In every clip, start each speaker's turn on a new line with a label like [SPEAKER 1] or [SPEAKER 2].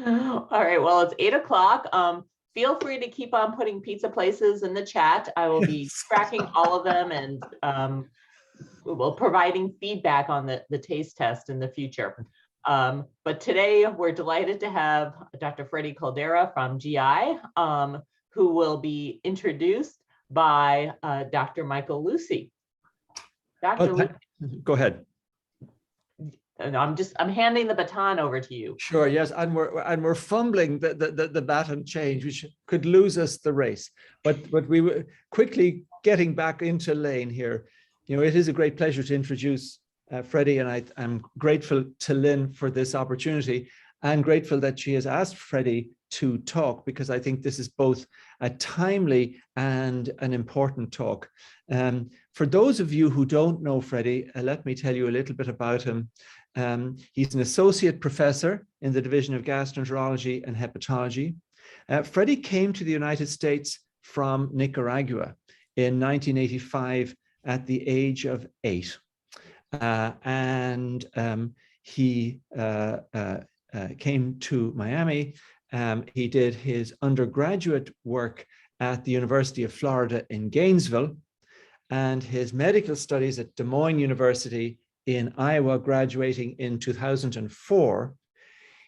[SPEAKER 1] All right, well, it's 8 o'clock. Feel free to keep on putting pizza places in the chat. I will be tracking all of them and providing feedback on the taste test in the future. But today we're delighted to have Dr. Freddy Caldera from GI, who will be introduced by Dr. Michael Lucy.
[SPEAKER 2] Go ahead.
[SPEAKER 1] I'm handing the baton over to you.
[SPEAKER 2] Sure. Yes, and we're fumbling the baton change, which could lose us the race. But we were quickly getting back into lane here. You know, it is a great pleasure to introduce Freddy, and I'm grateful to Lynn for this opportunity, and grateful that she has asked Freddy to talk, because I think this is both a timely and an important talk. For those of you who don't know Freddy, let me tell you a little bit about him. He's an associate professor in the Division of Gastroenterology and Hepatology. Freddy came to the United States from Nicaragua in 1985 at the age of 8. He came to Miami. He did his undergraduate work at the University of Florida in Gainesville, and his medical studies at Des Moines University in Iowa, graduating in 2004.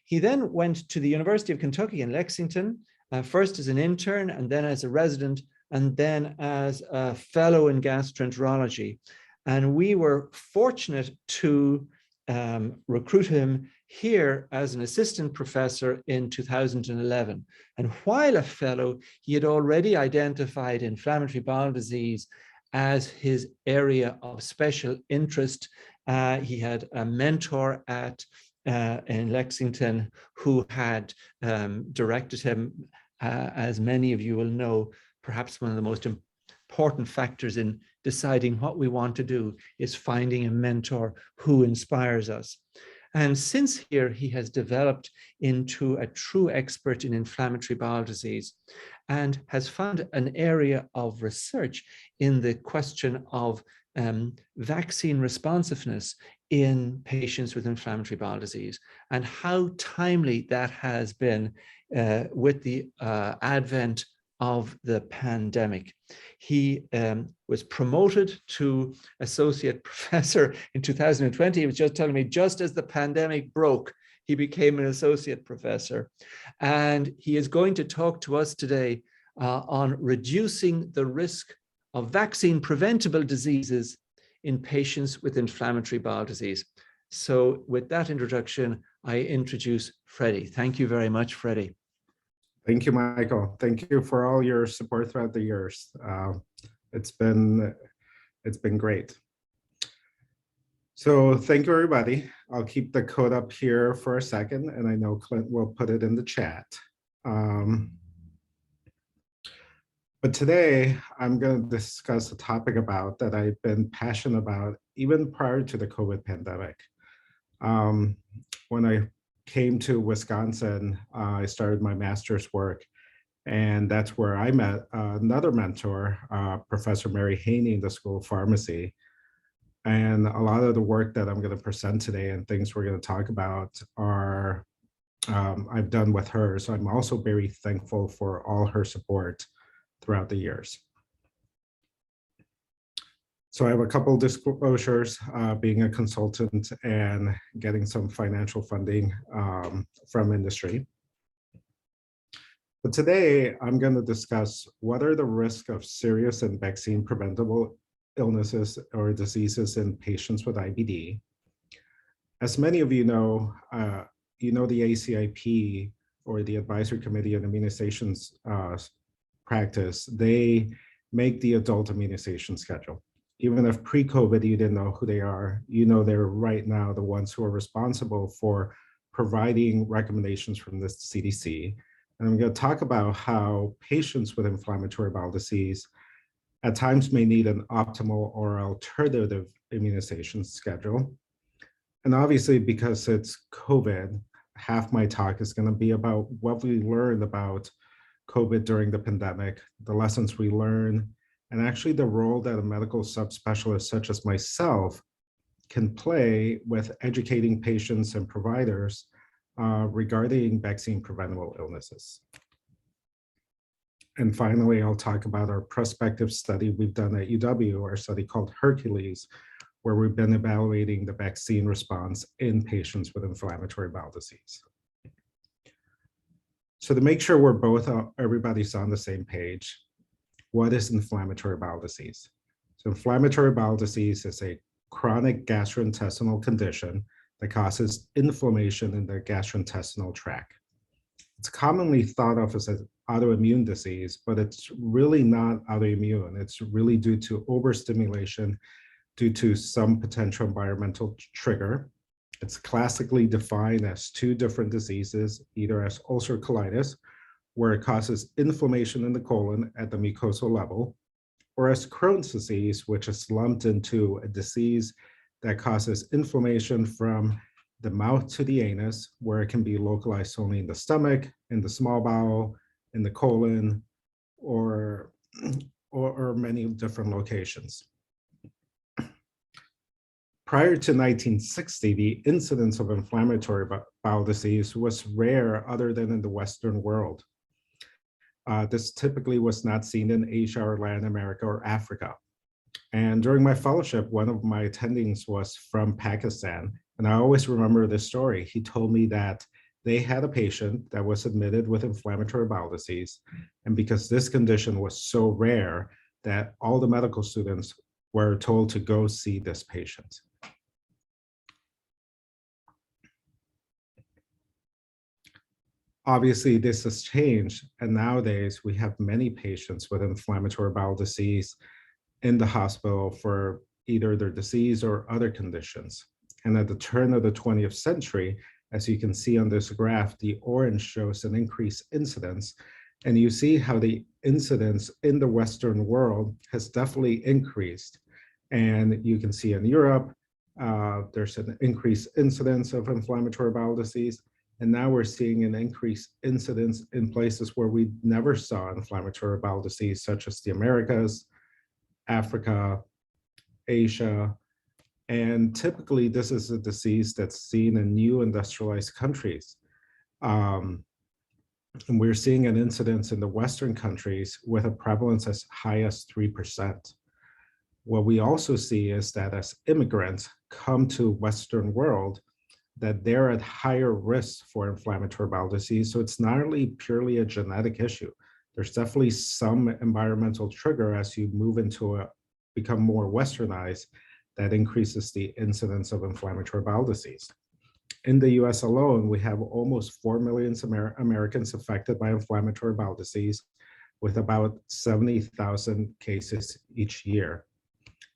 [SPEAKER 2] He then went to the University of Kentucky in Lexington, first as an intern and then as a resident, and then as a fellow in gastroenterology. And we were fortunate to recruit him here as an assistant professor in 2011. And while a fellow, he had already identified inflammatory bowel disease as his area of special interest. He had a mentor in Lexington who had directed him, as many of you will know, perhaps one of the most important factors in deciding what we want to do is finding a mentor who inspires us. And since here, he has developed into a true expert in inflammatory bowel disease and has found an area of research in the question of vaccine responsiveness in patients with inflammatory bowel disease, and how timely that has been with the advent of the pandemic. He was promoted to associate professor in 2020. He was just telling me, just as the pandemic broke, he became an associate professor. And he is going to talk to us today on reducing the risk of vaccine preventable diseases in patients with inflammatory bowel disease. So with that introduction, I introduce Freddy. Thank you very much, Freddy.
[SPEAKER 3] Thank you, Michael. Thank you for all your support throughout the years. It's been great. So thank you, everybody. I'll keep the code up here for a second, and I know Clint will put it in the chat. But today, I'm going to discuss a topic that I've been passionate about even prior to the COVID pandemic. When I came to Wisconsin, I started my master's work, and that's where I met another mentor, Professor Mary Haney in the School of Pharmacy. And a lot of the work that I'm going to present today and things we're going to talk about are I've done with her. So I'm also very thankful for all her support throughout the years. So I have a couple of disclosures, being a consultant and getting some financial funding from industry. But today I'm going to discuss what are the risks of serious and vaccine preventable illnesses or diseases in patients with IBD. As many of you know the ACIP, or the Advisory Committee on Immunizations practice, they make the adult immunization schedule. Even if pre-COVID you didn't know who they are, you know they're right now the ones who are responsible for providing recommendations from the CDC. And I'm going to talk about how patients with inflammatory bowel disease at times may need an optimal or alternative immunization schedule. And obviously, because it's COVID, half my talk is going to be about what we learned about COVID during the pandemic, the lessons we learned, and actually the role that a medical subspecialist such as myself can play with educating patients and providers regarding vaccine preventable illnesses. And finally, I'll talk about our prospective study we've done at UW, our study called Hercules, where we've been evaluating the vaccine response in patients with inflammatory bowel disease. So to make sure everybody's on the same page, what is inflammatory bowel disease? So inflammatory bowel disease is a chronic gastrointestinal condition that causes inflammation in the gastrointestinal tract. It's commonly thought of as an autoimmune disease, but it's really not autoimmune. It's really due to overstimulation due to some potential environmental trigger. It's classically defined as two different diseases, either as ulcerative colitis, where it causes inflammation in the colon at the mucosal level, or as Crohn's disease, which is lumped into a disease that causes inflammation from the mouth to the anus, where it can be localized only in the stomach, in the small bowel, in the colon, or many different locations. Prior to 1960, the incidence of inflammatory bowel disease was rare other than in the Western world. This typically was not seen in Asia or Latin America or Africa. And during my fellowship, one of my attendings was from Pakistan. And I always remember this story. He told me that they had a patient that was admitted with inflammatory bowel disease. And because this condition was so rare, that all the medical students were told to go see this patient. Obviously, this has changed, and nowadays we have many patients with inflammatory bowel disease in the hospital for either their disease or other conditions. And at the turn of the 20th century, as you can see on this graph, the orange shows an increased incidence, and you see how the incidence in the Western world has definitely increased. And you can see in Europe, there's an increased incidence of inflammatory bowel disease. And now we're seeing an increased incidence in places where we never saw inflammatory bowel disease, such as the Americas, Africa, Asia. And typically, this is a disease that's seen in new industrialized countries. And we're seeing an incidence in the Western countries with a prevalence as high as 3%. What we also see is that as immigrants come to Western world, that they're at higher risk for inflammatory bowel disease. So it's not only purely a genetic issue. There's definitely some environmental trigger as you move into become more westernized that increases the incidence of inflammatory bowel disease. In the US alone, we have almost 4 million Americans affected by inflammatory bowel disease, with about 70,000 cases each year.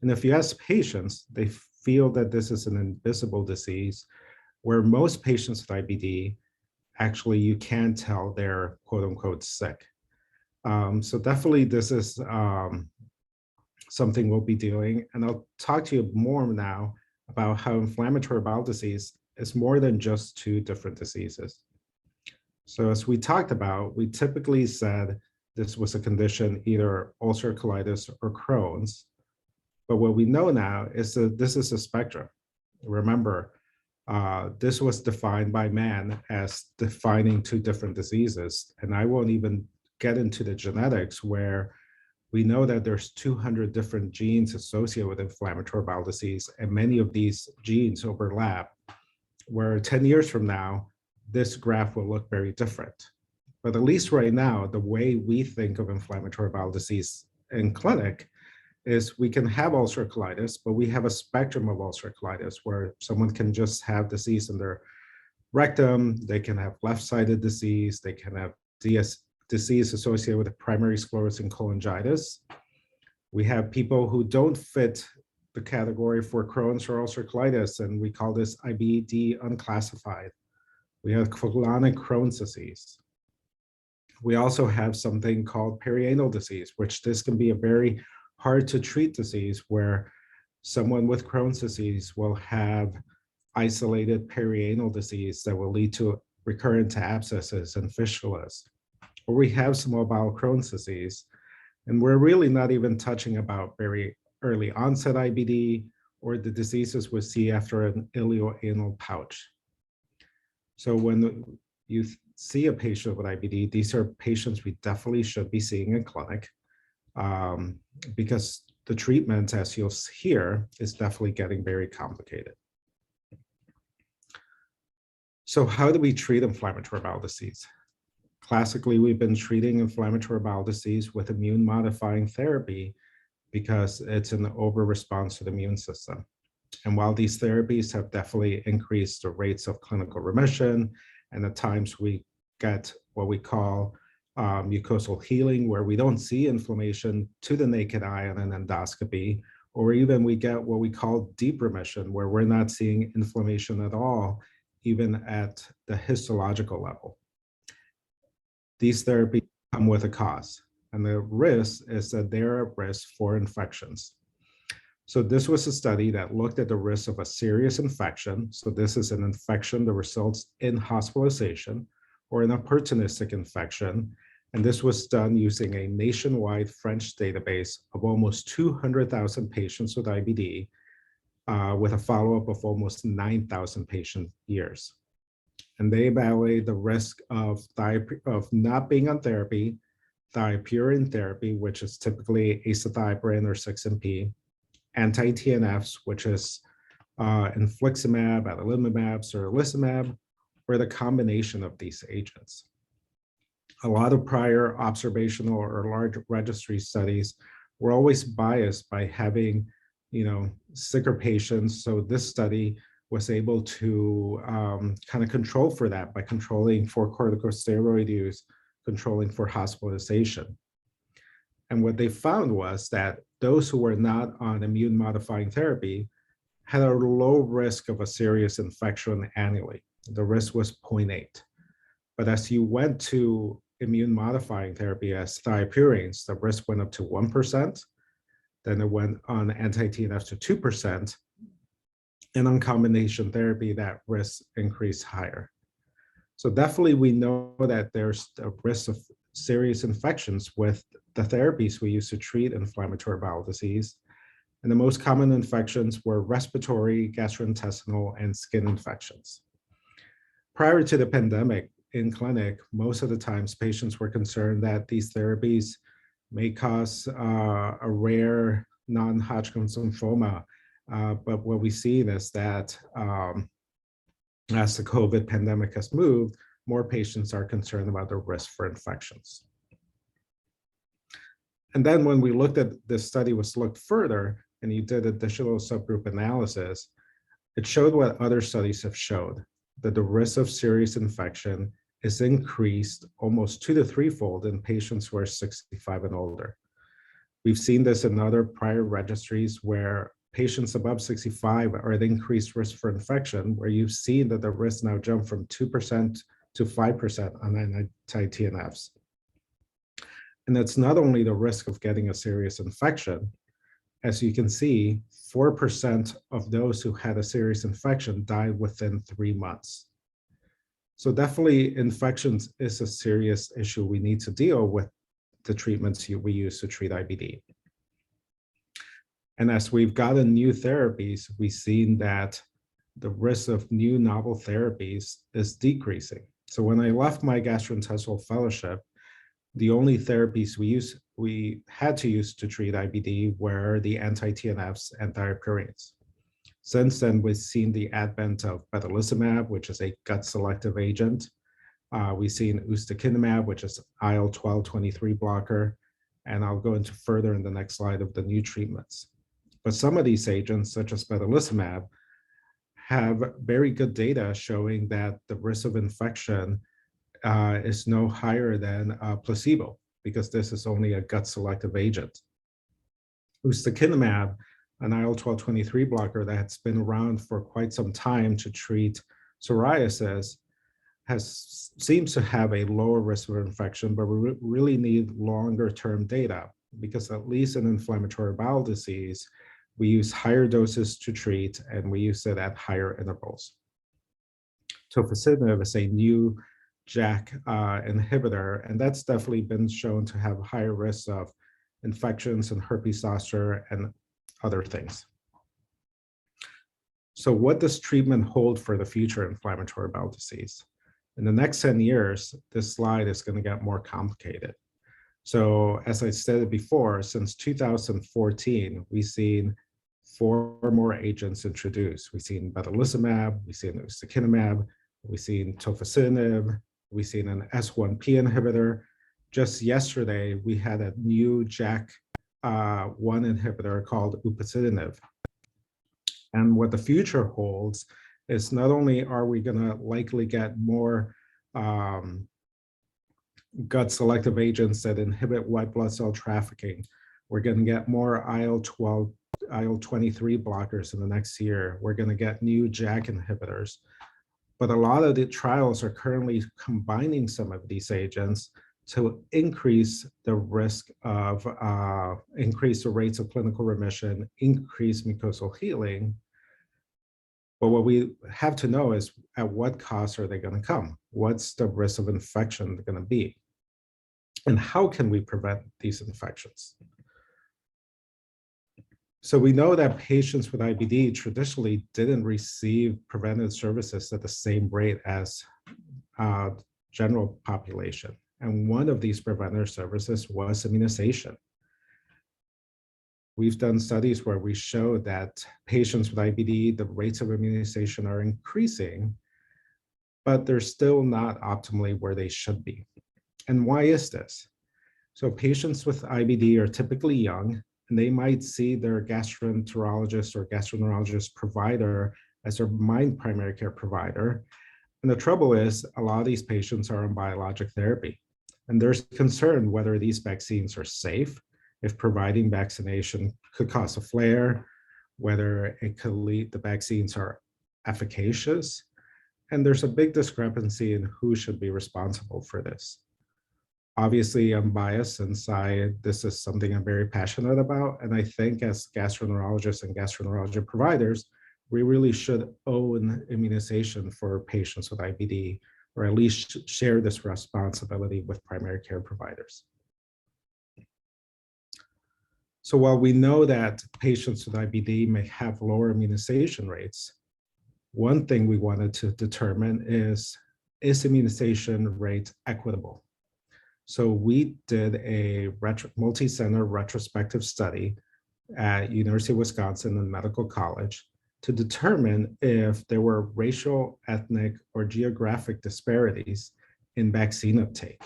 [SPEAKER 3] And if you ask patients, they feel that this is an invisible disease, where most patients with IBD, actually you can tell they're quote unquote sick. So definitely this is something we'll be doing. And I'll talk to you more now about how inflammatory bowel disease is more than just two different diseases. So as we talked about, we typically said this was a condition, either ulcerative colitis or Crohn's. But what we know now is that this is a spectrum. Remember, this was defined by man as defining two different diseases. And I won't even get into the genetics, where we know that there's 200 different genes associated with inflammatory bowel disease, and many of these genes overlap, where 10 years from now, this graph will look very different. But at least right now, the way we think of inflammatory bowel disease in clinic is we can have ulcerative colitis, but we have a spectrum of ulcerative colitis where someone can just have disease in their rectum, they can have left-sided disease, they can have disease associated with primary sclerosing cholangitis. We have people who don't fit the category for Crohn's or ulcerative colitis, and we call this IBD unclassified. We have colonic Crohn's disease. We also have something called perianal disease, which this can be a very hard to treat disease, where someone with Crohn's disease will have isolated perianal disease that will lead to recurrent abscesses and fistulas. Or we have small bowel Crohn's disease, and we're really not even touching about very early onset IBD or the diseases we see after an ileoanal pouch. So when you see a patient with IBD, these are patients we definitely should be seeing in clinic, because the treatment, as you'll hear, is definitely getting very complicated. So how do we treat inflammatory bowel disease? Classically, we've been treating inflammatory bowel disease with immune modifying therapy because it's an over-response to the immune system. And while these therapies have definitely increased the rates of clinical remission, and at times we get what we call mucosal healing, where we don't see inflammation to the naked eye on an endoscopy, or even we get what we call deep remission, where we're not seeing inflammation at all, even at the histological level. These therapies come with a cost, and the risk is that they're at risk for infections. So this was a study that looked at the risk of a serious infection. So this is an infection that results in hospitalization, or an opportunistic infection. And this was done using a nationwide French database of almost 200,000 patients with IBD, with a follow-up of almost 9,000 patient years. And they evaluate the risk of not being on therapy, thiopurine therapy, which is typically azathioprine or 6-MP, anti-TNFs, which is infliximab, adalimumab, sarilizumab, or the combination of these agents. A lot of prior observational or large registry studies were always biased by having, sicker patients. So this study was able to kind of control for that by controlling for corticosteroid use, controlling for hospitalization. And what they found was that those who were not on immune modifying therapy had a low risk of a serious infection annually. The risk was 0.8. But as you went to immune modifying therapy as thiopurines, the risk went up to 1%. Then it went on anti-TNF to 2%. And on combination therapy, that risk increased higher. So definitely we know that there's a risk of serious infections with the therapies we use to treat inflammatory bowel disease. And the most common infections were respiratory, gastrointestinal, and skin infections. Prior to the pandemic in clinic, most of the times patients were concerned that these therapies may cause a rare non-Hodgkin's lymphoma. But what we've seen is that as the COVID pandemic has moved, more patients are concerned about the risk for infections. And then when we looked at this study was looked further and you did additional subgroup analysis, it showed what other studies have showed, that the risk of serious infection is increased almost 2 to 3-fold in patients who are 65 and older. We've seen this in other prior registries where patients above 65 are at increased risk for infection, where you've seen that the risk now jumped from 2% to 5% on anti-TNFs. And that's not only the risk of getting a serious infection. As you can see, 4% of those who had a serious infection died within 3 months. So definitely infections is a serious issue we need to deal with the treatments we use to treat IBD. And as we've gotten new therapies, we've seen that the risk of new novel therapies is decreasing. So when I left my gastrointestinal fellowship, the only therapies we had to use to treat IBD were the anti-TNFs and thiopurines. Since then, we've seen the advent of vedolizumab, which is a gut-selective agent. We've seen ustekinumab, which is IL-12/23 blocker, and I'll go into further in the next slide of the new treatments. But some of these agents, such as vedolizumab, have very good data showing that the risk of infection is no higher than placebo, because this is only a gut-selective agent. Ustekinumab, an IL-12/23 blocker that's been around for quite some time to treat psoriasis, seems to have a lower risk of infection, but we really need longer-term data, because at least in inflammatory bowel disease, we use higher doses to treat, and we use it at higher intervals. Tofacitinib is a new JAK inhibitor, and that's definitely been shown to have higher risks of infections and herpes zoster and other things. So what does treatment hold for the future inflammatory bowel disease? In the next 10 years, this slide is going to get more complicated. So as I stated before, since 2014, we've seen 4 more agents introduced. We've seen vedolizumab, we've seen ustekinumab, we've seen tofacitinib, we've seen an S1P inhibitor. Just yesterday, we had a new JAK1 inhibitor called upadacitinib. And what the future holds is not only are we going to likely get more gut selective agents that inhibit white blood cell trafficking, we're going to get more IL-12, IL-23 blockers in the next year. We're going to get new JAK inhibitors. But a lot of the trials are currently combining some of these agents to increase the risk of, increase the rates of clinical remission, increase mucosal healing. But what we have to know is at what cost are they going to come? What's the risk of infection going to be? And how can we prevent these infections? So we know that patients with IBD traditionally didn't receive preventive services at the same rate as general population. And one of these preventive services was immunization. We've done studies where we show that patients with IBD, the rates of immunization are increasing, but they're still not optimally where they should be. And why is this? So patients with IBD are typically young, and they might see their gastroenterologist or gastroenterologist provider as their main primary care provider. And the trouble is, a lot of these patients are on biologic therapy. And there's concern whether these vaccines are safe, if providing vaccination could cause a flare, whether it could lead, the vaccines are efficacious. And there's a big discrepancy in who should be responsible for this. Obviously, I'm biased since this is something I'm very passionate about. And I think as gastroenterologists and gastroenterology providers, we really should own immunization for patients with IBD, or at least share this responsibility with primary care providers. So while we know that patients with IBD may have lower immunization rates, one thing we wanted to determine is immunization rate equitable? So we did a multi-center retrospective study at University of Wisconsin and Medical College to determine if there were racial, ethnic, or geographic disparities in vaccine uptake.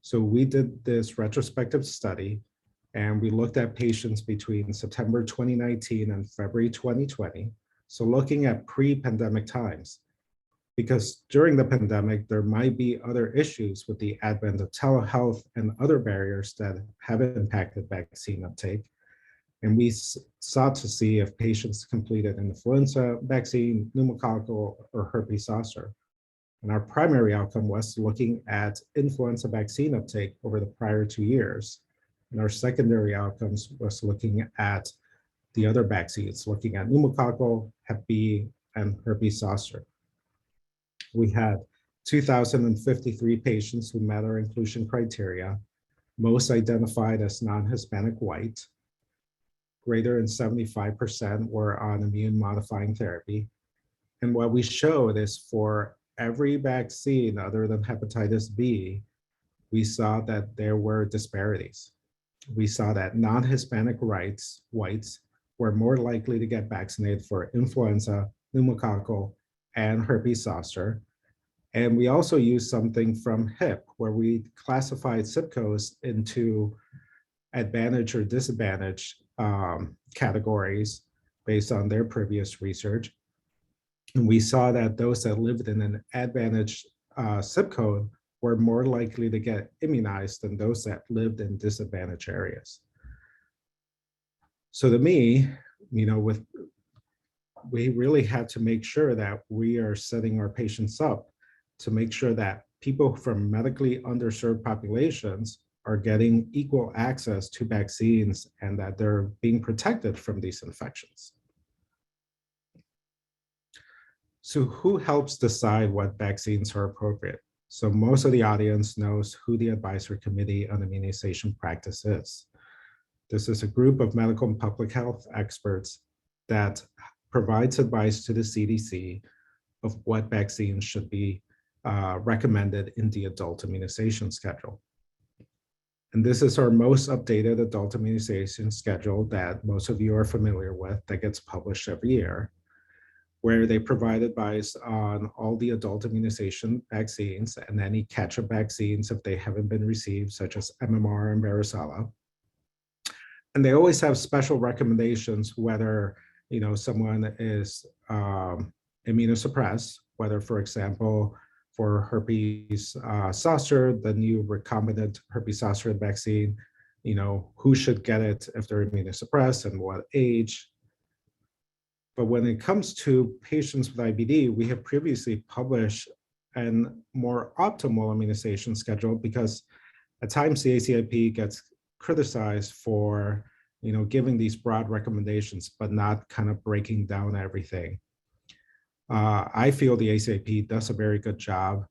[SPEAKER 3] So we did this retrospective study, and we looked at patients between September 2019 and February 2020. So looking at pre-pandemic times, because during the pandemic, there might be other issues with the advent of telehealth and other barriers that have impacted vaccine uptake. And we sought to see if patients completed an influenza vaccine, pneumococcal, or herpes zoster. And our primary outcome was looking at influenza vaccine uptake over the prior 2 years. And our secondary outcomes was looking at the other vaccines, looking at pneumococcal, Hep B, and herpes zoster. We had 2,053 patients who met our inclusion criteria, most identified as non-Hispanic white. Greater than 75% were on immune modifying therapy. And what we showed is for every vaccine other than hepatitis B, we saw that there were disparities. We saw that non-Hispanic whites were more likely to get vaccinated for influenza, pneumococcal, and herpes zoster. And we also used something from HIP, where we classified zip codes into advantage or disadvantage categories based on their previous research. And we saw that those that lived in an advantage zip code were more likely to get immunized than those that lived in disadvantaged areas. So to me, we really had to make sure that we are setting our patients up to make sure that people from medically underserved populations are getting equal access to vaccines and that they're being protected from these infections. So who helps decide what vaccines are appropriate? So most of the audience knows who the Advisory Committee on Immunization Practice is. This is a group of medical and public health experts that provides advice to the CDC of what vaccines should be recommended in the adult immunization schedule. And this is our most updated adult immunization schedule that most of you are familiar with, that gets published every year, where they provide advice on all the adult immunization vaccines and any catch-up vaccines if they haven't been received, such as MMR and varicella. And they always have special recommendations whether someone is immunosuppressed, whether, for example, for herpes zoster, the new recombinant herpes zoster vaccine, who should get it if they're immunosuppressed and what age. But when it comes to patients with IBD, we have previously published a more optimal immunization schedule, because at times the ACIP gets criticized for giving these broad recommendations, but not kind of breaking down everything. I feel the ACIP does a very good job,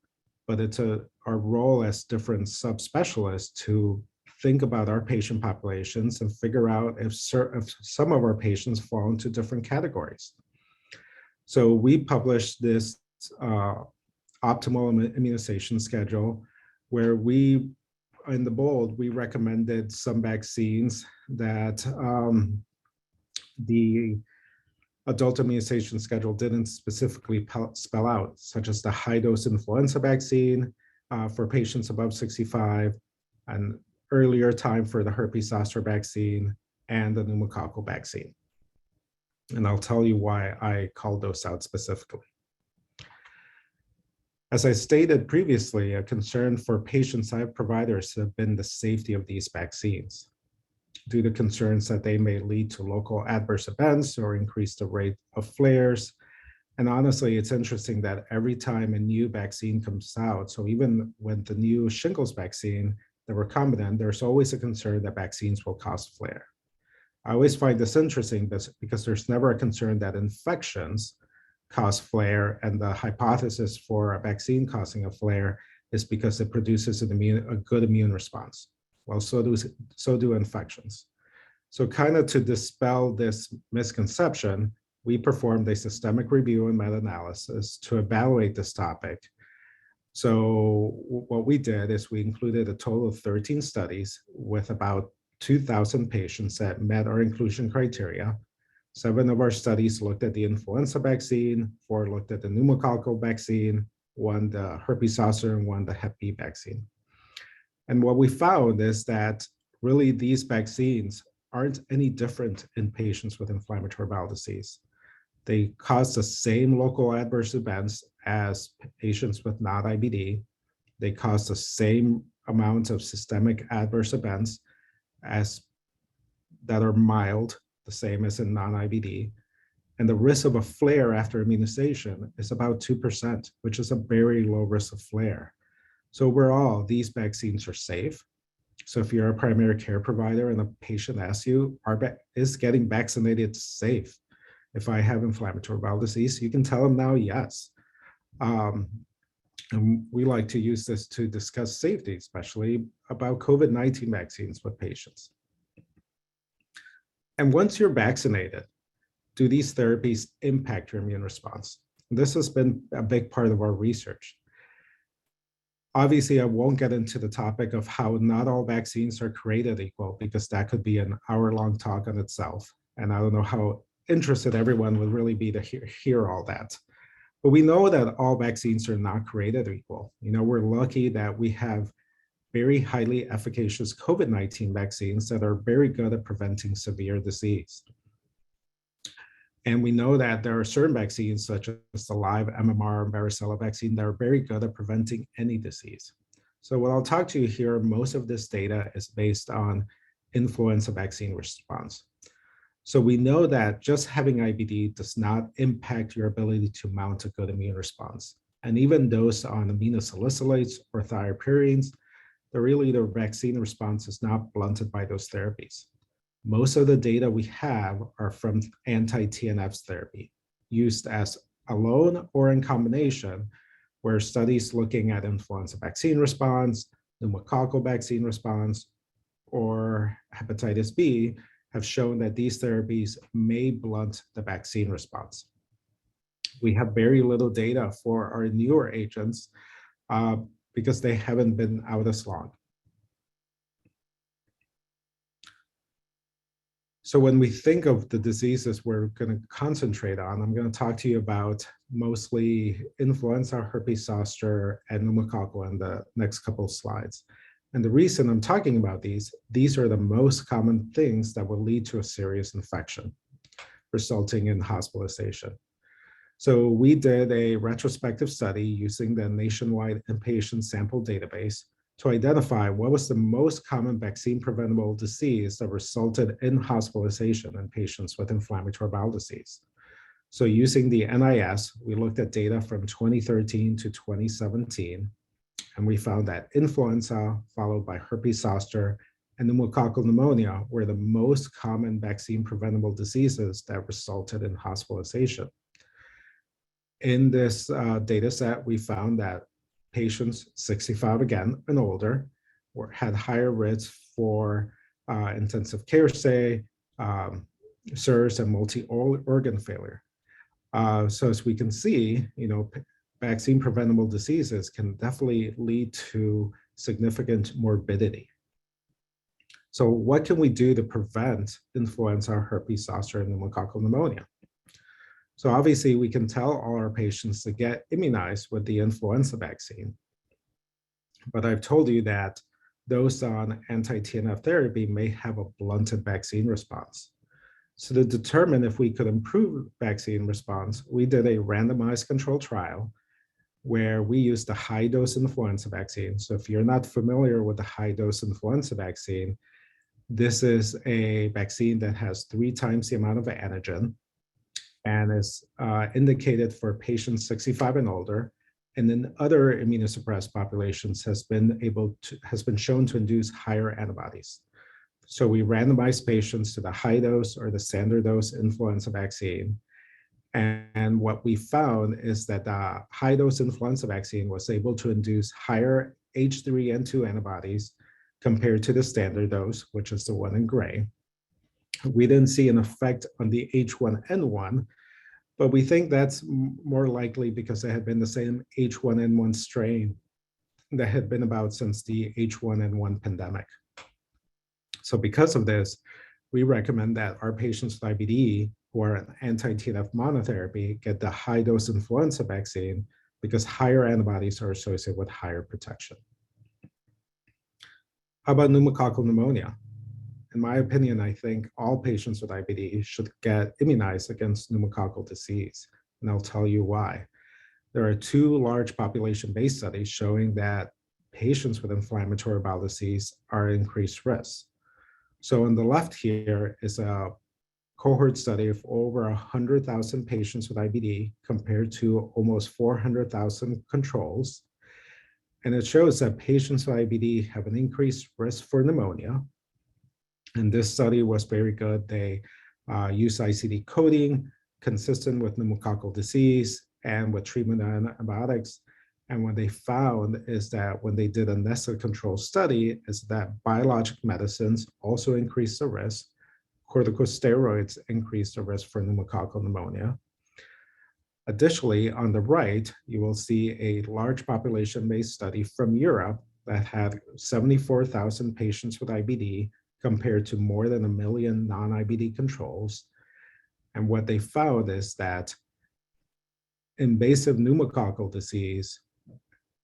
[SPEAKER 3] but it's our role as different subspecialists to think about our patient populations and figure out if some of our patients fall into different categories. So we published this optimal immunization schedule, where in the bold, we recommended some vaccines that the adult immunization schedule didn't specifically spell out, such as the high-dose influenza vaccine for patients above 65, and earlier time for the herpes zoster vaccine and the pneumococcal vaccine. And I'll tell you why I called those out specifically. As I stated previously, a concern for patients and providers have been the safety of these vaccines, due to concerns that they may lead to local adverse events or increase the rate of flares. And honestly, it's interesting that every time a new vaccine comes out, so even when the new shingles vaccine, the recombinant, there's always a concern that vaccines will cause flare. I always find this interesting because there's never a concern that infections cause flare, and the hypothesis for a vaccine causing a flare is because it produces a good immune response. Well, so do infections. So kind of to dispel this misconception, we performed a systemic review and meta-analysis to evaluate this topic. So what we did is we included a total of 13 studies with about 2,000 patients that met our inclusion criteria. 7 of our studies looked at the influenza vaccine, 4 looked at the pneumococcal vaccine, 1 the herpes zoster, and 1 the Hep B vaccine. And what we found is that really these vaccines aren't any different in patients with inflammatory bowel disease. They cause the same local adverse events as patients with non-IBD. They cause the same amount of systemic adverse events that are mild, the same as in non-IBD. And the risk of a flare after immunization is about 2%, which is a very low risk of flare. So overall, these vaccines are safe. So if you're a primary care provider and a patient asks you, is getting vaccinated safe? If I have inflammatory bowel disease, you can tell them now, yes. And we like to use this to discuss safety, especially about COVID-19 vaccines with patients. And once you're vaccinated, do these therapies impact your immune response? This has been a big part of our research. Obviously, I won't get into the topic of how not all vaccines are created equal, because that could be an hour-long talk on itself. And I don't know how interested everyone would really be to hear all that. But we know that all vaccines are not created equal. We're lucky that we have very highly efficacious COVID-19 vaccines that are very good at preventing severe disease. And we know that there are certain vaccines, such as the live MMR and varicella vaccine, that are very good at preventing any disease. So what I'll talk to you here, most of this data is based on influenza vaccine response. So we know that just having IBD does not impact your ability to mount a good immune response. And even those on aminosalicylates or thiopurines, their vaccine response is not blunted by those therapies. Most of the data we have are from anti-TNF therapy, used as alone or in combination, where studies looking at influenza vaccine response, pneumococcal vaccine response, or hepatitis B have shown that these therapies may blunt the vaccine response. We have very little data for our newer agents, because they haven't been out as long. So when we think of the diseases we're going to concentrate on, I'm going to talk to you about mostly influenza, herpes zoster, and pneumococcal in the next couple of slides. And the reason I'm talking about these are the most common things that will lead to a serious infection, resulting in hospitalization. So we did a retrospective study using the nationwide inpatient sample database to identify what was the most common vaccine preventable disease that resulted in hospitalization in patients with inflammatory bowel disease. So using the NIS, we looked at data from 2013 to 2017, and we found that influenza, followed by herpes zoster, and pneumococcal pneumonia were the most common vaccine preventable diseases that resulted in hospitalization. In this data set, we found that patients 65 again and older had higher risk for intensive care stay, SIRS, and multi-organ failure. So as we can see, vaccine preventable diseases can definitely lead to significant morbidity. So what can we do to prevent influenza, herpes zoster, and pneumococcal pneumonia? So obviously, we can tell all our patients to get immunized with the influenza vaccine. But I've told you that those on anti-TNF therapy may have a blunted vaccine response. So to determine if we could improve vaccine response, we did a randomized controlled trial where we used the high-dose influenza vaccine. So if you're not familiar with the high-dose influenza vaccine, this is a vaccine that has 3 times the amount of antigen and is indicated for patients 65 and older, and in other immunosuppressed populations has been shown to induce higher antibodies. So we randomized patients to the high dose or the standard dose influenza vaccine. And what we found is that the high dose influenza vaccine was able to induce higher H3N2 antibodies compared to the standard dose, which is the one in gray. We didn't see an effect on the H1N1, but we think that's more likely because it had been the same H1N1 strain that had been about since the H1N1 pandemic. So because of this, we recommend that our patients with IBD who are on anti-TNF monotherapy get the high-dose influenza vaccine because higher antibodies are associated with higher protection. How about pneumococcal pneumonia? In my opinion, I think all patients with IBD should get immunized against pneumococcal disease, and I'll tell you why. There are 2 large population-based studies showing that patients with inflammatory bowel disease are at increased risk. So on the left here is a cohort study of over 100,000 patients with IBD compared to almost 400,000 controls. And it shows that patients with IBD have an increased risk for pneumonia. And this study was very good. They used ICD coding consistent with pneumococcal disease and with treatment and antibiotics. And what they found is that when they did a nested control study is that biologic medicines also increased the risk. Corticosteroids increased the risk for pneumococcal pneumonia. Additionally, on the right, you will see a large population-based study from Europe that had 74,000 patients with IBD compared to more than 1 million non-IBD controls. And what they found is that invasive pneumococcal disease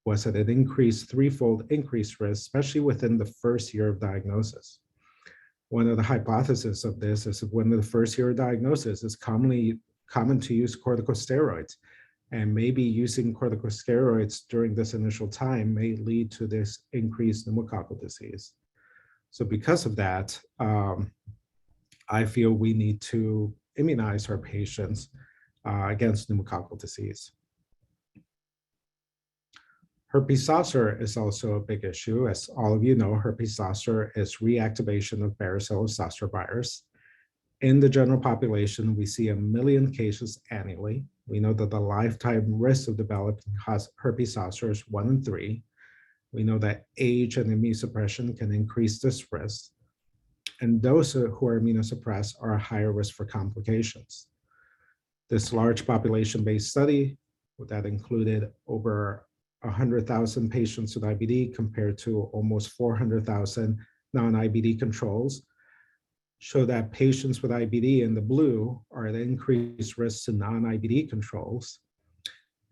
[SPEAKER 3] was at an increased 3-fold increased risk, especially within the first year of diagnosis. One of the hypotheses of this is when the first year of diagnosis is common to use corticosteroids, and maybe using corticosteroids during this initial time may lead to this increased pneumococcal disease. So because of that, I feel we need to immunize our patients against pneumococcal disease. Herpes zoster is also a big issue. As all of you know, herpes zoster is reactivation of varicella zoster virus. In the general population, we see 1 million cases annually. We know that the lifetime risk of developing herpes zoster is 1 in 3. We know that age and immunosuppression can increase this risk. And those who are immunosuppressed are at higher risk for complications. This large population-based study that included over 100,000 patients with IBD compared to almost 400,000 non-IBD controls, show that patients with IBD in the blue are at increased risk to non-IBD controls.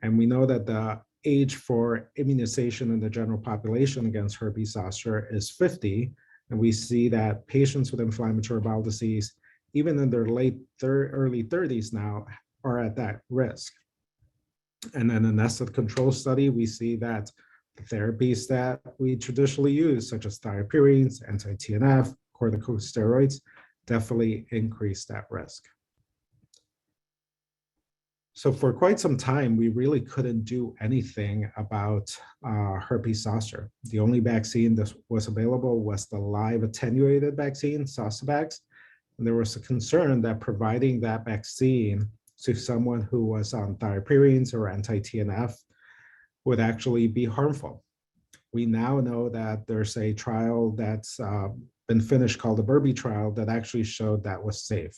[SPEAKER 3] And we know that the age for immunization in the general population against herpes zoster is 50. And we see that patients with inflammatory bowel disease, even in their early 30s now, are at that risk. And then in a nested control study, we see that the therapies that we traditionally use, such as thiopurines, anti-TNF, corticosteroids, definitely increase that risk. So for quite some time, we really couldn't do anything about herpes zoster. The only vaccine that was available was the live attenuated vaccine, Zostavax. And there was a concern that providing that vaccine to someone who was on thiopurines or anti-TNF would actually be harmful. We now know that there's a trial that's been finished called the Verbi trial that actually showed that was safe.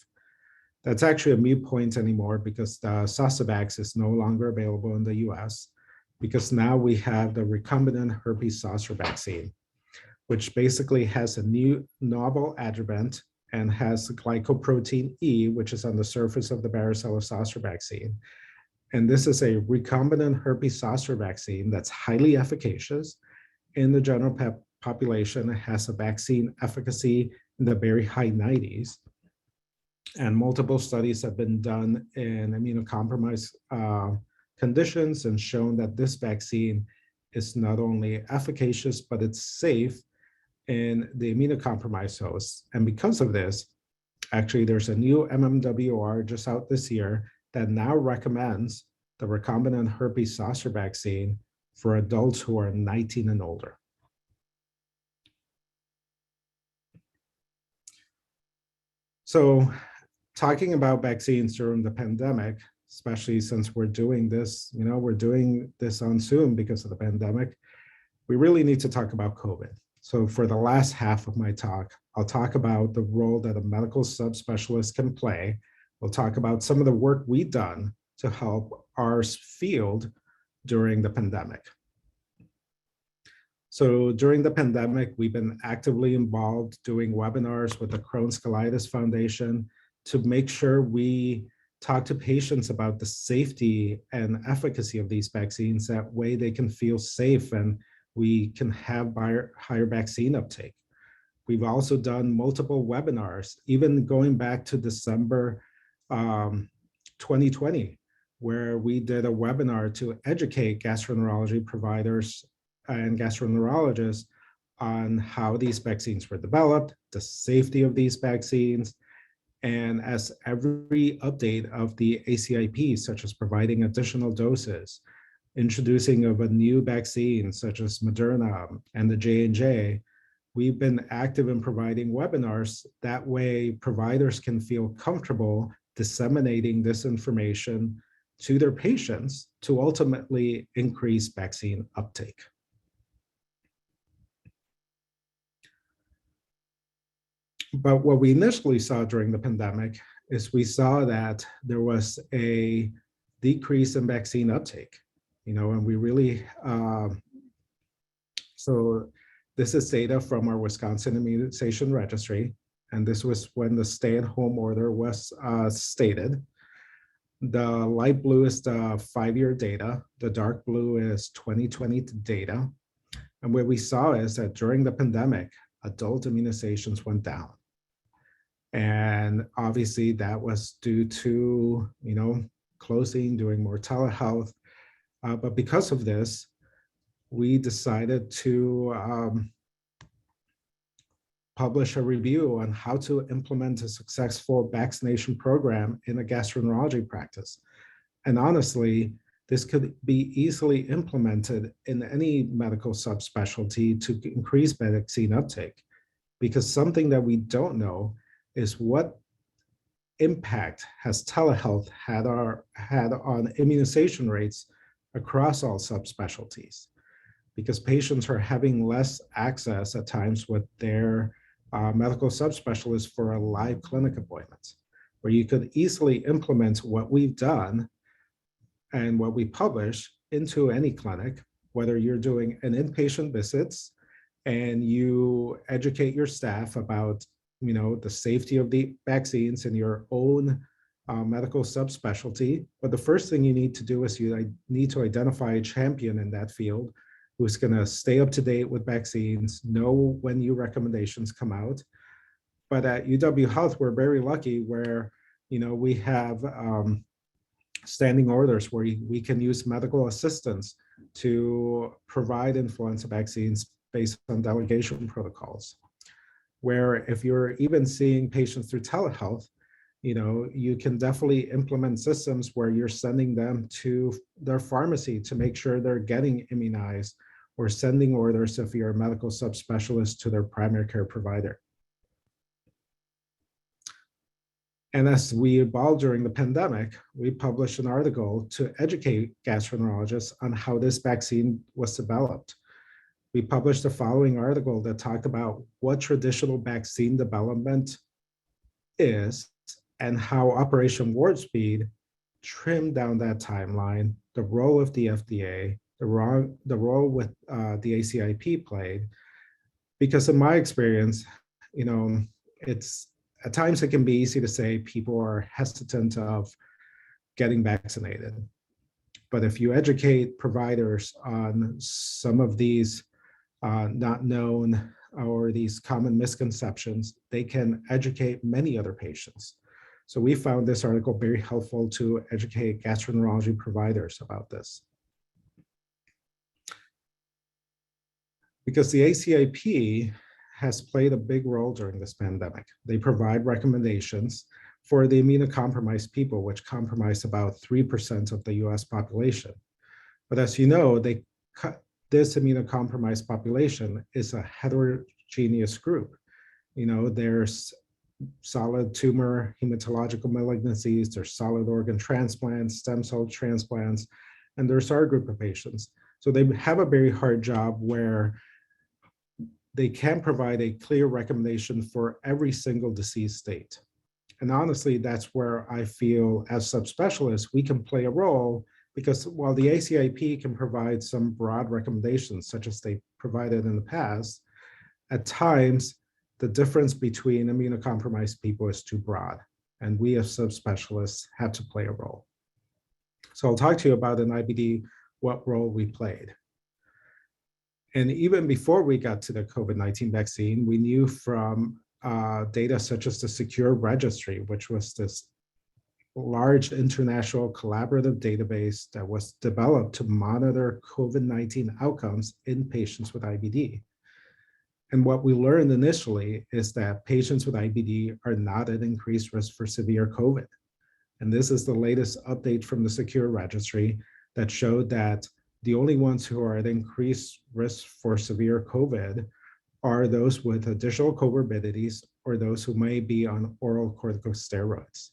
[SPEAKER 3] That's actually a moot point anymore because the Zostavax is no longer available in the US, because now we have the recombinant herpes zoster vaccine, which basically has a new novel adjuvant and has glycoprotein E, which is on the surface of the varicella zoster vaccine. And this is a recombinant herpes zoster vaccine that's highly efficacious in the general population. It has a vaccine efficacy in the very high 90s. And multiple studies have been done in immunocompromised conditions and shown that this vaccine is not only efficacious, but it's safe in the immunocompromised hosts. And because of this, actually, there's a new MMWR just out this year that now recommends the recombinant herpes zoster vaccine for adults who are 19 and older. So talking about vaccines during the pandemic, especially since we're doing this, we're doing this on Zoom because of the pandemic, we really need to talk about COVID. So for the last half of my talk, I'll talk about the role that a medical subspecialist can play. We'll talk about some of the work we've done to help our field during the pandemic. So during the pandemic, we've been actively involved doing webinars with the Crohn's Colitis Foundation to make sure we talk to patients about the safety and efficacy of these vaccines. That way they can feel safe and we can have higher vaccine uptake. We've also done multiple webinars, even going back to December 2020, where we did a webinar to educate gastroenterology providers and gastroenterologists on how these vaccines were developed, the safety of these vaccines, and as every update of the ACIP, such as providing additional doses, introducing of a new vaccine such as Moderna and the J&J, we've been active in providing webinars. That way providers can feel comfortable disseminating this information to their patients to ultimately increase vaccine uptake. But what we initially saw during the pandemic is we saw that there was a decrease in vaccine uptake, and we really, so this is data from our Wisconsin Immunization Registry, and this was when the stay-at-home order was stated. The light blue is the 5-year data, the dark blue is 2020 data, and what we saw is that during the pandemic, adult immunizations went down. And obviously that was due to, closing, doing more telehealth. But because of this, we decided to publish a review on how to implement a successful vaccination program in a gastroenterology practice. And honestly, this could be easily implemented in any medical subspecialty to increase vaccine uptake, because something that we don't know is what impact has telehealth had on immunization rates across all subspecialties, because patients are having less access at times with their medical subspecialists for a live clinic appointment, where you could easily implement what we've done and what we publish into any clinic whether you're doing an inpatient visits and you educate your staff about, the safety of the vaccines in your own medical subspecialty. But the first thing you need to do is you need to identify a champion in that field who's going to stay up to date with vaccines, know when new recommendations come out. But at UW Health, we're very lucky where, we have standing orders where we can use medical assistants to provide influenza vaccines based on delegation protocols. Where if you're even seeing patients through telehealth, you can definitely implement systems where you're sending them to their pharmacy to make sure they're getting immunized, or sending orders if you're a medical subspecialist to their primary care provider. And as we evolved during the pandemic, we published an article to educate gastroenterologists on how this vaccine was developed. We published the following article that talked about what traditional vaccine development is and how Operation Warp Speed trimmed down that timeline, the role of the FDA, the role with the ACIP played. Because in my experience, it's at times it can be easy to say people are hesitant of getting vaccinated. But if you educate providers on some of these not known or these common misconceptions, they can educate many other patients. So we found this article very helpful to educate gastroenterology providers about this. Because the ACIP has played a big role during this pandemic. They provide recommendations for the immunocompromised people, which comprise about 3% of the US population. But as you know, this immunocompromised population is a heterogeneous group. There's solid tumor hematological malignancies, there's solid organ transplants, stem cell transplants, and there's our group of patients. So they have a very hard job where they can provide a clear recommendation for every single disease state. And honestly, that's where I feel as subspecialists, we can play a role, because while the ACIP can provide some broad recommendations, such as they provided in the past, at times, the difference between immunocompromised people is too broad, and we as subspecialists have to play a role. So I'll talk to you about in IBD what role we played. And even before we got to the COVID-19 vaccine, we knew from data such as the Secure Registry, which was this large international collaborative database that was developed to monitor COVID-19 outcomes in patients with IBD. And what we learned initially is that patients with IBD are not at increased risk for severe COVID. And this is the latest update from the Secure Registry that showed that the only ones who are at increased risk for severe COVID are those with additional comorbidities or those who may be on oral corticosteroids.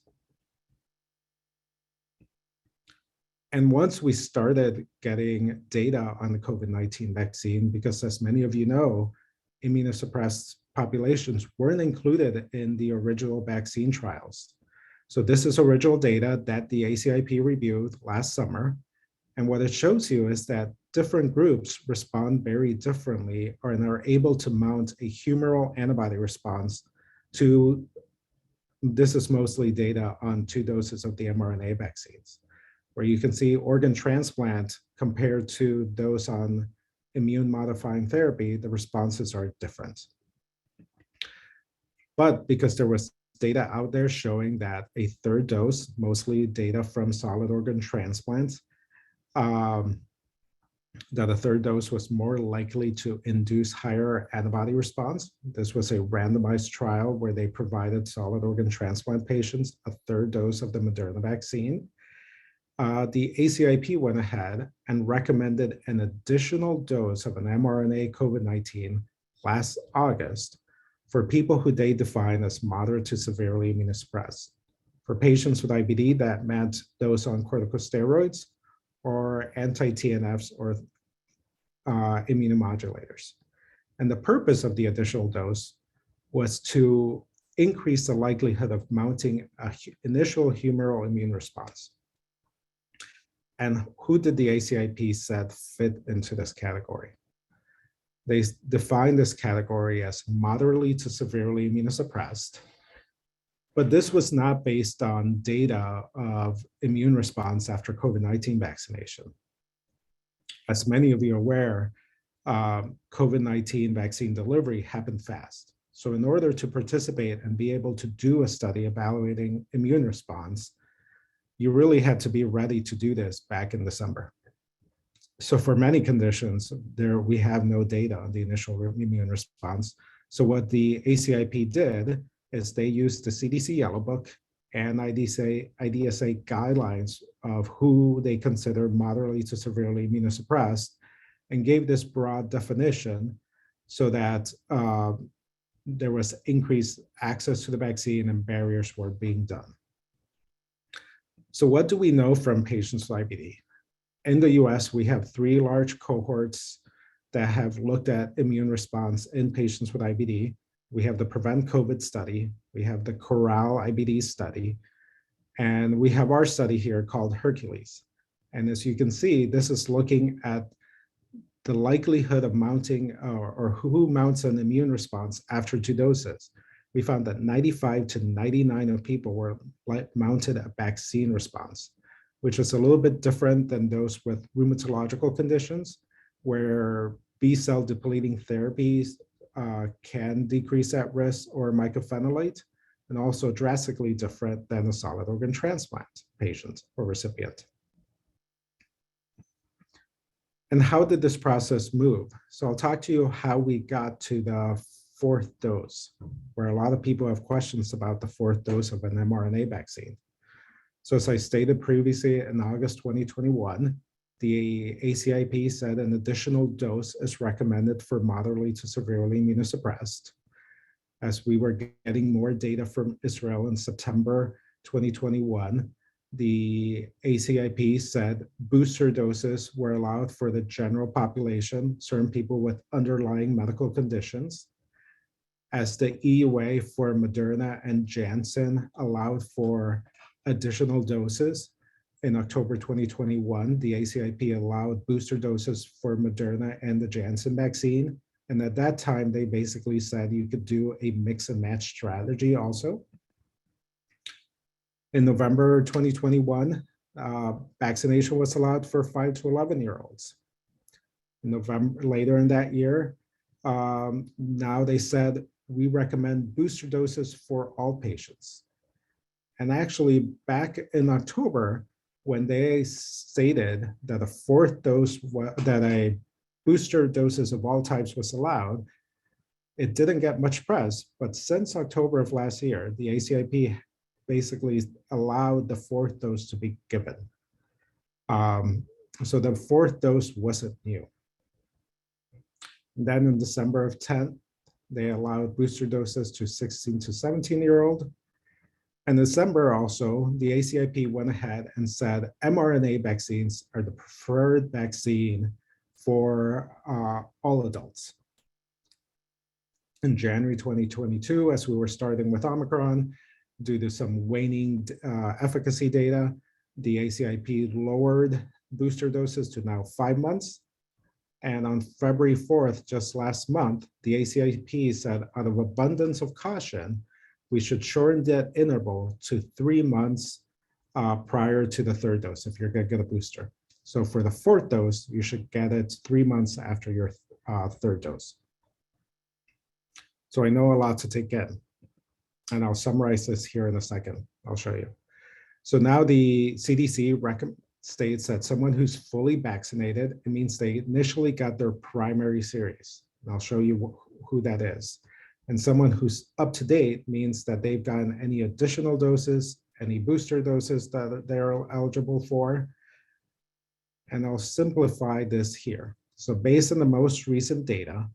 [SPEAKER 3] And once we started getting data on the COVID-19 vaccine, because as many of you know, immunosuppressed populations weren't included in the original vaccine trials. So this is original data that the ACIP reviewed last summer. And what it shows you is that different groups respond very differently and are able to mount a humoral antibody response to, this is mostly data on 2 doses of the mRNA vaccines, where you can see organ transplant compared to those on immune modifying therapy, the responses are different. But because there was data out there showing that a 3rd dose, mostly data from solid organ transplants, that a 3rd dose was more likely to induce higher antibody response. This was a randomized trial where they provided solid organ transplant patients a 3rd dose of the Moderna vaccine. The ACIP went ahead and recommended an additional dose of an mRNA COVID-19 last August for people who they define as moderate to severely immunosuppressed. For patients with IBD, that meant those on corticosteroids or anti-TNFs or immunomodulators. And the purpose of the additional dose was to increase the likelihood of mounting an initial humoral immune response. And who did the ACIP said fit into this category? They defined this category as moderately to severely immunosuppressed, but this was not based on data of immune response after COVID-19 vaccination. As many of you are aware, COVID-19 vaccine delivery happened fast. So in order to participate and be able to do a study evaluating immune response, you really had to be ready to do this back in December. So for many conditions, we have no data on the initial immune response. So what the ACIP did is they used the CDC Yellow Book and IDSA guidelines of who they consider moderately to severely immunosuppressed and gave this broad definition so that there was increased access to the vaccine and barriers were being done. So what do we know from patients with IBD? In the US, we have 3 large cohorts that have looked at immune response in patients with IBD. We have the Prevent COVID study, we have the Corral IBD study, and we have our study here called Hercules. And as you can see, this is looking at the likelihood of mounting or who mounts an immune response after 2 doses. We found that 95 to 99 of people were mounted a vaccine response, which is a little bit different than those with rheumatological conditions, where B-cell depleting therapies can decrease that risk, or mycophenolate, and also drastically different than a solid organ transplant patient or recipient. And how did this process move? So I'll talk to you how we got to the 4th dose, where a lot of people have questions about the 4th dose of an mRNA vaccine. So as I stated previously, in August 2021, the ACIP said an additional dose is recommended for moderately to severely immunosuppressed. As we were getting more data from Israel in September 2021, the ACIP said booster doses were allowed for the general population, certain people with underlying medical conditions, as the EUA for Moderna and Janssen allowed for additional doses. In October 2021, the ACIP allowed booster doses for Moderna and the Janssen vaccine. And at that time, they basically said you could do a mix and match strategy also. In November 2021, vaccination was allowed for 5 to 11-year-olds. Later in that year, now they said, we recommend booster doses for all patients. And actually, back in October, when they stated that a 4th dose, that a booster doses of all types was allowed, it didn't get much press. But since October of last year, the ACIP basically allowed the 4th dose to be given. So the 4th dose wasn't new. And then in December of 10, they allowed booster doses to 16 to 17-year-old. In December also, the ACIP went ahead and said mRNA vaccines are the preferred vaccine for all adults. In January 2022, as we were starting with Omicron, due to some waning efficacy data, the ACIP lowered booster doses to now 5 months. And on February 4th, just last month, the ACIP said, out of abundance of caution, we should shorten that interval to 3 months prior to the 3rd dose if you're going to get a booster. So for the 4th dose, you should get it 3 months after your 3rd dose. So I know a lot to take in, and I'll summarize this here in a second. I'll show you. So now the CDC states that someone who's fully vaccinated, it means they initially got their primary series. And I'll show you who that is. And someone who's up to date means that they've gotten any additional doses, any booster doses that they're eligible for. And I'll simplify this here. So based on the most recent data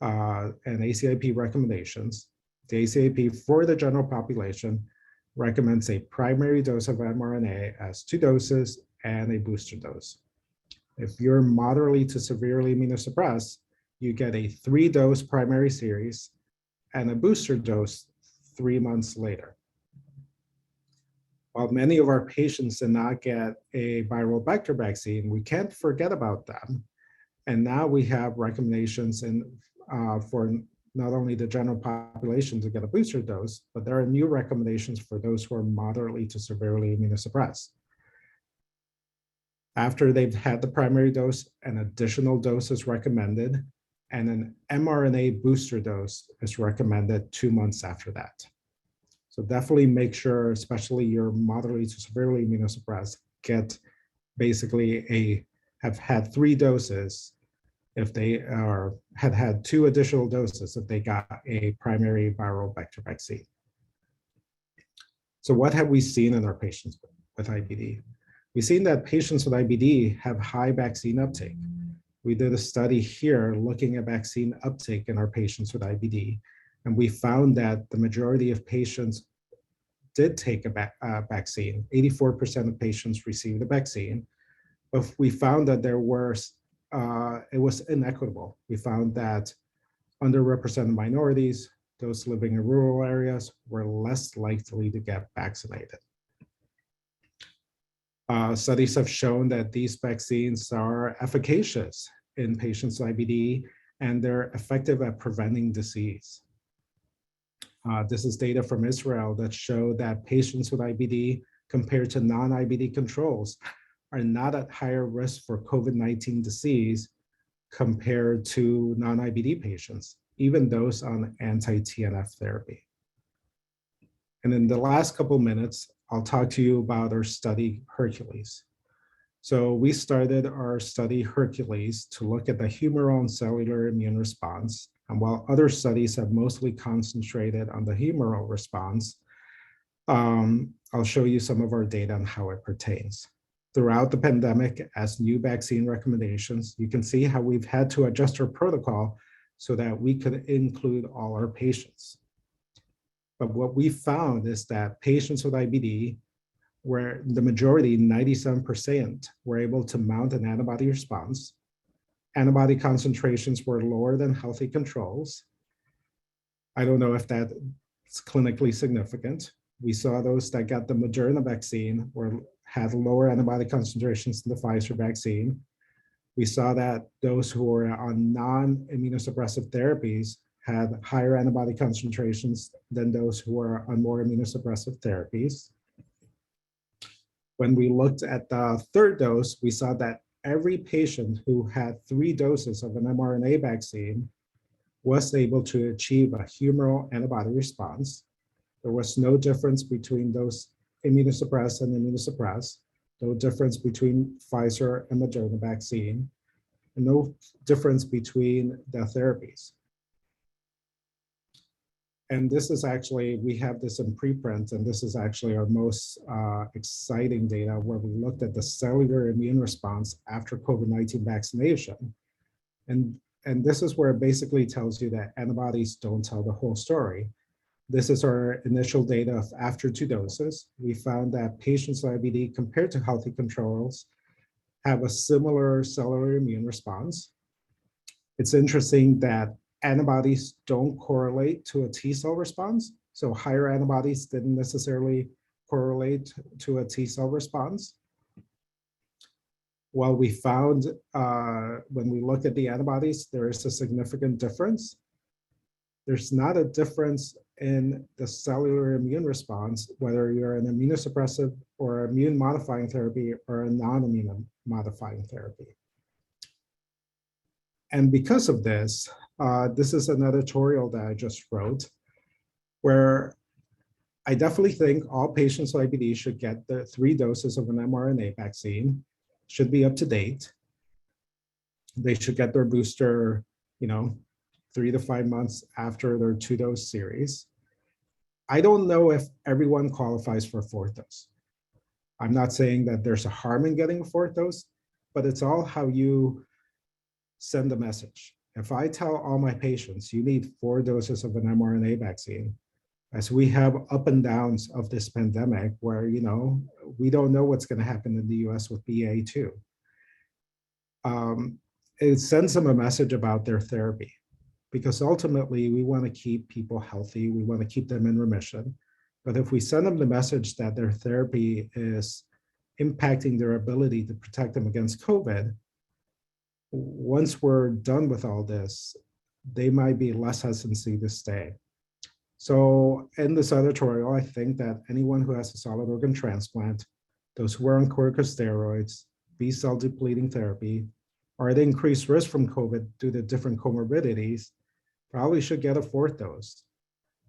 [SPEAKER 3] and ACIP recommendations, the ACIP for the general population recommends a primary dose of mRNA as 2 doses and a booster dose. If you're moderately to severely immunosuppressed, you get a 3-dose primary series and a booster dose 3 months later. While many of our patients did not get a viral vector vaccine, we can't forget about them. And now we have recommendations for not only the general population to get a booster dose, but there are new recommendations for those who are moderately to severely immunosuppressed. After they've had the primary dose, an additional dose is recommended, and an mRNA booster dose is recommended 2 months after that. So definitely make sure, especially you're moderately to severely immunosuppressed, have had 3 doses if they had had 2 additional doses if they got a primary viral vector vaccine. So what have we seen in our patients with IBD? We've seen that patients with IBD have high vaccine uptake. We did a study here looking at vaccine uptake in our patients with IBD, and we found that the majority of patients did take a vaccine. 84% of patients received the vaccine, but we found that it was inequitable. We found that underrepresented minorities, those living in rural areas, were less likely to get vaccinated. Studies have shown that these vaccines are efficacious in patients with IBD, and they're effective at preventing disease. This is data from Israel that show that patients with IBD compared to non-IBD controls are not at higher risk for COVID-19 disease compared to non-IBD patients, even those on anti-TNF therapy. And in the last couple minutes, I'll talk to you about our study Hercules. So we started our study Hercules to look at the Humeron cellular immune response. And while other studies have mostly concentrated on the humoral response, I'll show you some of our data on how it pertains. Throughout the pandemic, as new vaccine recommendations, you can see how we've had to adjust our protocol so that we could include all our patients. But what we found is that patients with IBD, where the majority, 97%, were able to mount an antibody response. Antibody concentrations were lower than healthy controls. I don't know if that's clinically significant. We saw those that got the Moderna vaccine had lower antibody concentrations than the Pfizer vaccine. We saw that those who were on non-immunosuppressive therapies had higher antibody concentrations than those who were on more immunosuppressive therapies. When we looked at the 3rd dose, we saw that every patient who had 3 doses of an mRNA vaccine was able to achieve a humoral antibody response. There was no difference between those immunosuppressed and immunosuppressed, no difference between Pfizer and Moderna vaccine, and no difference between the therapies. And this is actually, we have this in preprint, and this is actually our most exciting data where we looked at the cellular immune response after COVID-19 vaccination. And this is where it basically tells you that antibodies don't tell the whole story. This is our initial data of after 2 doses. We found that patients with IBD compared to healthy controls have a similar cellular immune response. It's interesting that antibodies don't correlate to a T cell response. So higher antibodies didn't necessarily correlate to a T cell response. While we found when we look at the antibodies, there is a significant difference. There's not a difference in the cellular immune response, whether you're an immunosuppressive or immune modifying therapy or a non-immune modifying therapy. And because of this, this is an editorial that I just wrote, where I definitely think all patients with IBD should get the 3 doses of an mRNA vaccine, should be up to date. They should get their booster, 3 to 5 months after their 2-dose series. I don't know if everyone qualifies for a 4th dose. I'm not saying that there's a harm in getting a 4th dose, but it's all how you send the message. If I tell all my patients, you need 4 doses of an mRNA vaccine, as we have up and downs of this pandemic where, we don't know what's going to happen in the US with BA2. It sends them a message about their therapy, because ultimately we want to keep people healthy. We want to keep them in remission. But if we send them the message that their therapy is impacting their ability to protect them against COVID, once we're done with all this, they might be less hesitancy to stay. So in this editorial, I think that anyone who has a solid organ transplant, those who are on corticosteroids, B-cell depleting therapy, or at increased risk from COVID due to different comorbidities, probably should get a fourth dose.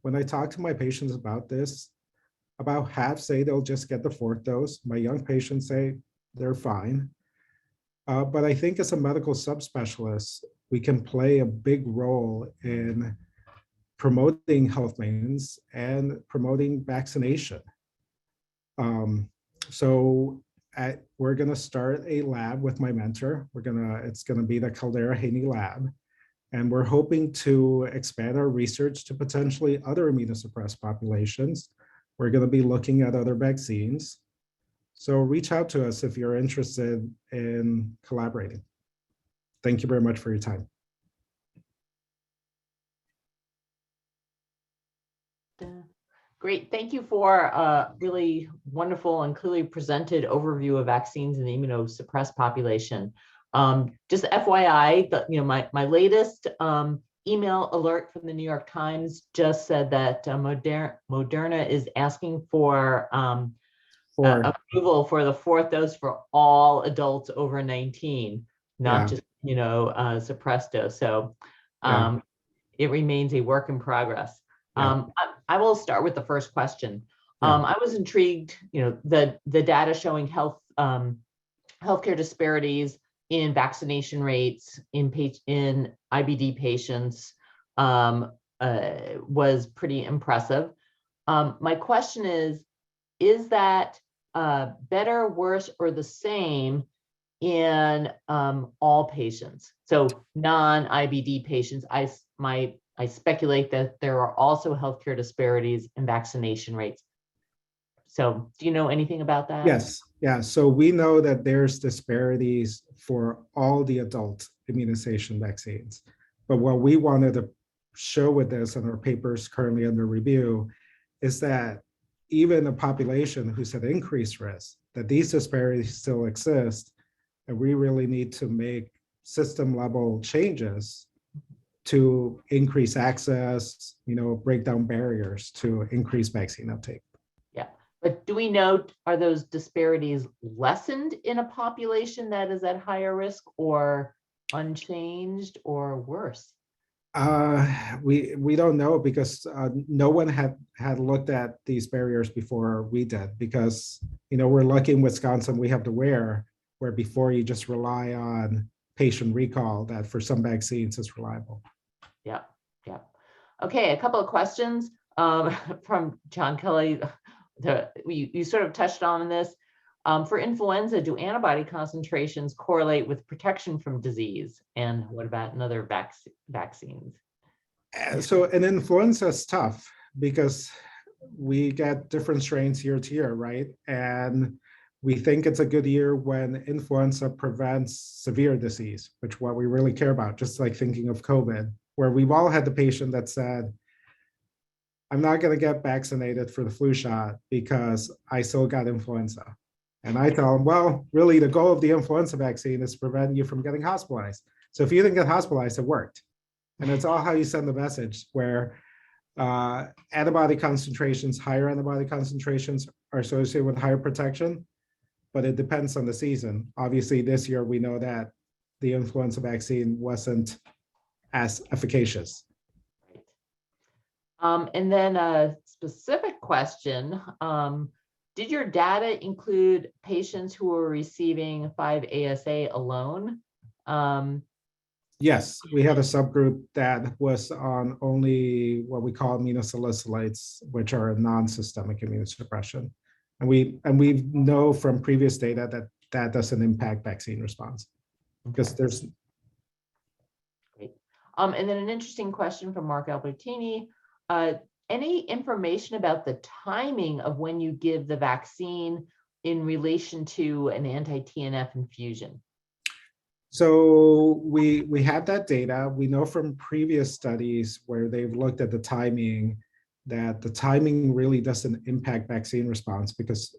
[SPEAKER 3] When I talk to my patients about this, about half say they'll just get the fourth dose. My young patients say they're fine. But I think as a medical subspecialist, we can play a big role in promoting health maintenance and promoting vaccination. We're going to start a lab with my mentor. It's going to be the Caldera Haney lab. And we're hoping to expand our research to potentially other immunosuppressed populations. We're going to be looking at other vaccines. So reach out to us if you're interested in collaborating. Thank you very much for your time.
[SPEAKER 1] Great. Thank you for a really wonderful and clearly presented overview of vaccines in the immunosuppressed population. Just FYI, my latest email alert from the New York Times just said that Moderna is asking for approval for the fourth dose for all adults over 19, not just suppressed dose. So it remains a work in progress. I will start with the first question. I was intrigued, the data showing healthcare disparities in vaccination rates in IBD patients was pretty impressive. My question is that better, worse, or the same in all patients? So non-IBD patients, I speculate that there are also healthcare disparities in vaccination rates. So do you know anything about that?
[SPEAKER 3] Yes, yeah. So we know that there's disparities for all the adult immunization vaccines. But what we wanted to show with this, and our papers currently under review, is that even a population who's at increased risk, that these disparities still exist, and we really need to make system level changes to increase access, break down barriers to increase vaccine uptake.
[SPEAKER 1] Yeah, but do we know, are those disparities lessened in a population that is at higher risk, or unchanged, or worse?
[SPEAKER 3] We don't know, because no one had looked at these barriers before we did, because we're lucky in Wisconsin we have the where before you just rely on patient recall that for some vaccines is reliable.
[SPEAKER 1] Yeah. Okay, a couple of questions from John Kelly. You sort of touched on this. For influenza, do antibody concentrations correlate with protection from disease? And what about in other vaccines?
[SPEAKER 3] So in influenza is tough because we get different strains year to year, right? And we think it's a good year when influenza prevents severe disease, which what we really care about, just like thinking of COVID, where we've all had the patient that said, I'm not going to get vaccinated for the flu shot because I still got influenza. And I tell them, well, really the goal of the influenza vaccine is to prevent you from getting hospitalized. So if you didn't get hospitalized, it worked. And it's all how you send the message, where antibody concentrations, higher antibody concentrations are associated with higher protection, but it depends on the season. Obviously, this year we know that the influenza vaccine wasn't as efficacious.
[SPEAKER 1] And then a specific question, did your data include patients who were receiving 5-ASA alone?
[SPEAKER 3] Yes, we had a subgroup that was on only what we call aminosalicylates, which are a non-systemic immunosuppression. And we know from previous data that that doesn't impact vaccine response, because there's.
[SPEAKER 1] Great. And then an interesting question from Mark Albertini. Any information about the timing of when you give the vaccine in relation to an anti-TNF infusion?
[SPEAKER 3] So we have that data. We know from previous studies where they've looked at the timing that the timing really doesn't impact vaccine response because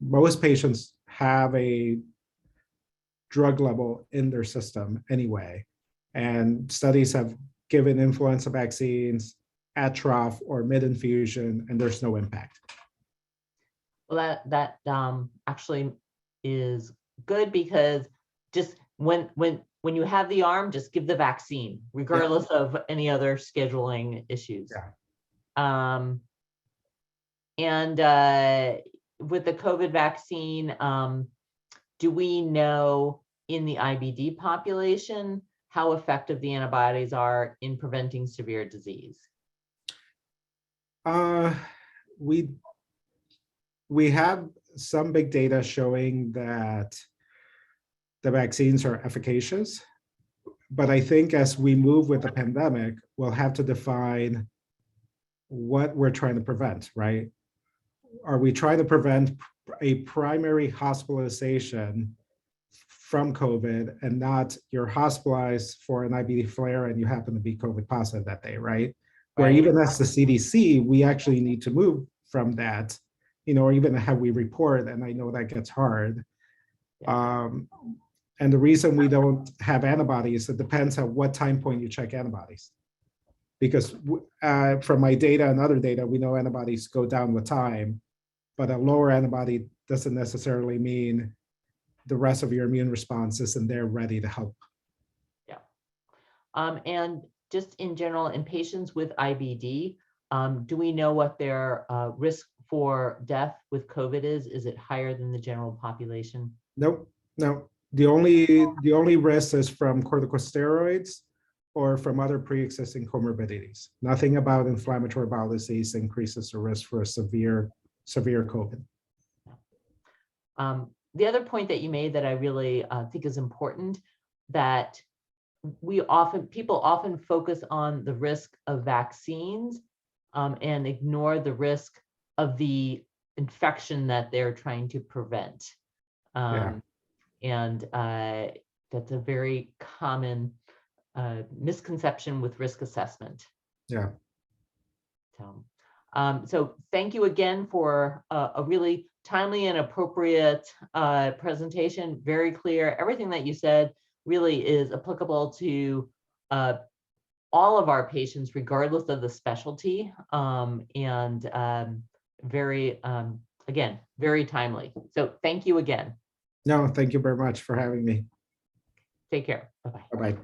[SPEAKER 3] most patients have a drug level in their system anyway. And studies have given influenza vaccines at trough or mid-infusion, and there's no impact.
[SPEAKER 1] Well, that actually is good, because just when you have the arm, just give the vaccine, regardless of any other scheduling issues.
[SPEAKER 3] Yeah.
[SPEAKER 1] And with the COVID vaccine, do we know in the IBD population how effective the antibodies are in preventing severe disease?
[SPEAKER 3] We have some big data showing that the vaccines are efficacious, but I think as we move with the pandemic, we'll have to define what we're trying to prevent, right? Are we trying to prevent a primary hospitalization from COVID and not you're hospitalized for an IBD flare and you happen to be COVID positive that day, right? Where even as the CDC, we actually need to move from that, or even how we report, and I know that gets hard. And the reason we don't have antibodies, it depends on what time point you check antibodies. Because from my data and other data, we know antibodies go down with time, but a lower antibody doesn't necessarily mean the rest of your immune response isn't there ready to help.
[SPEAKER 1] Yeah. And just in general, in patients with IBD, do we know what their risk for death with COVID is? Is it higher than the general population?
[SPEAKER 3] Nope, no. The only risk is from corticosteroids or from other pre-existing comorbidities. Nothing about inflammatory bowel disease increases the risk for a severe COVID.
[SPEAKER 1] The other point that you made that I really think is important, that people often focus on the risk of vaccines and ignore the risk of the infection that they're trying to prevent. And that's a very common misconception with risk assessment.
[SPEAKER 3] Yeah.
[SPEAKER 1] So thank you again for a really timely and appropriate presentation, very clear. Everything that you said really is applicable to all of our patients, regardless of the specialty, and very, again, very timely. So thank you again.
[SPEAKER 3] No, thank you very much for having me.
[SPEAKER 1] Take care. Bye-bye.
[SPEAKER 3] Bye-bye.